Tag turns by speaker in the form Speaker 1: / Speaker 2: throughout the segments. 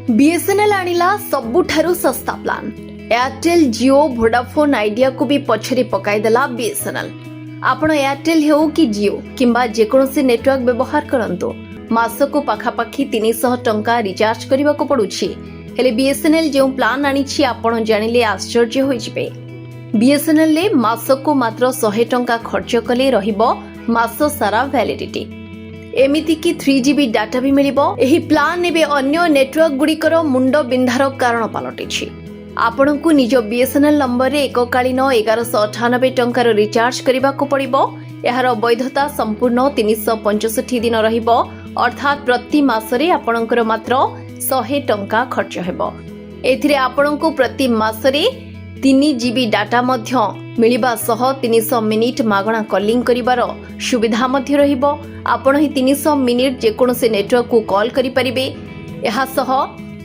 Speaker 1: BSNL आनिला सबुठारु सस्ता plan. Airtel, जियो, Vodafone idea को भी पछरे पकाइदेला बीएसएनएल। आपण एयरटेल हेउ कि जियो किंबा जेकोसी नेटवर्क व्यवहार करंतु मासको पाखापाखी 300 टंका रिचार्ज करबाको पडुछि। हेले बीएसएनएल जो प्लान आनिछि आपण जानिले आश्चर्य होइजिबे। बीएसएनएल ले मासको मात्र 100 टंका खर्च कले रहिबो मास सारा वैलिडिटी। एमिति कि 3GB डाटा भी मिलिबो। एही प्लान एबे अन्य नेटवर्क गुड़िकर मुंड बिंधार कारण पलटिछि। आपणकु निज बीएसएनएल नंबर रे एककालीन 1198 टंकार रिचार्ज करबाको पड़िबो। एहार वैधता संपूर्ण 365 दिन रहिबो, अर्थात प्रति मासरे आपणकर मात्र 100 टंका खर्च हेबो। एथिरे आपणकु प्रति मासरे 3GB डाटा मध्य मिलिबा सह 300 मिनिट मागणा कॉलिंग करिवार सुविधा मध्य रहिबो। आपण ही 300 मिनिट जेकोनसे नेटवर्क को कॉल करि परिबे। एहा सह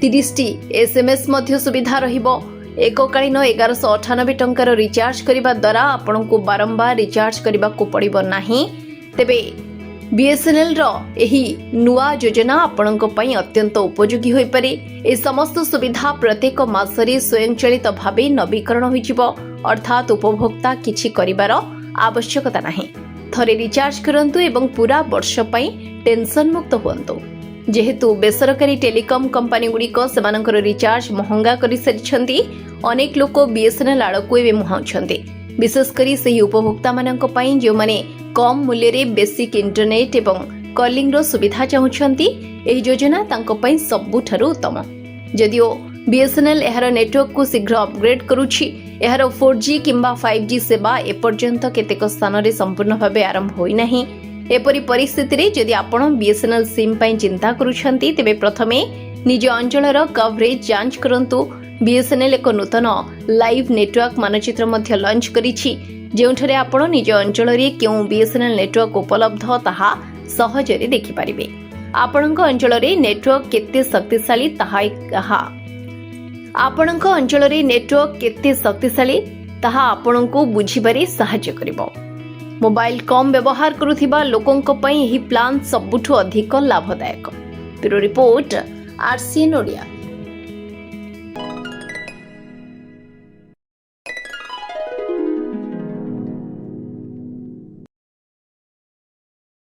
Speaker 1: 30 एसएमएस मध्य सुविधा रहिबो। एककालीन 1198 टंकार रिचार्ज करिबा द्वारा आपणको बारंबार रिचार्ज करिबा को पड़िबो नाही। तेबे बीएसएनएल रो एही नुआ योजना आपणको पई अत्यंत उपयोगी होई पारे। ए समस्त सुविधा प्रत्येक मासरे स्वयंचलित भावे नवीकरण होइजिबो, अर्थात उपभोक्ता किछि करिबार आवश्यकता नाही। थरे रिचार्ज करंतु एवं पूरा वर्ष पई टेंशन मुक्त हुअंतु। जेहेतु बेसरकारी टेलिकम कंपनी गुड़िक सेमानकर रिचार्ज महंगा करि सरिछंती, अनेक लोक बीएसएनएल आड़कु एबे मुहाउछंती। विशेष करी सही उपभोक्ता मानक पई जो माने कम मूल्य रे बेसिक इंटरनेट एवं कॉलिंग रो सुविधा चाहुछंती, एही योजना तांको पई सबुठारु उत्तम। जदियो बीएसएनएल एहार नेटवर्क को शीघ्र अपग्रेड करूछि, एहार 4G किंबा 5G सेवा एपर्यंत केतेक स्थान रे संपूर्ण भाबे आरंभ होई नाही। एपरि परिस्थिति रे जदि आपण बीएसएनएल सिम पई चिंता करूछंती, तेबे प्रथमे निज अंचलर कवरेज जांच करंतु। बीएसएनएल एक नूतन लाइव नेटवर्क मानचित्र मध्य लॉन्च करिछि, जेउठरे आपण निज अंचल रे केउ बीएसएनएल नेटवर्क उपलब्ध ताहा सहजरे देखि परिबे। आपणक अंचल रे नेटवर्क केते शक्तिशाली ताहा आपणको बुझिबारे सहायता करिवो। मोबाइल कम व्यवहार करुथिबा लोकंक पई एही प्लान सबुठु अधिक लाभदायक। Bureau report, RCN Odia.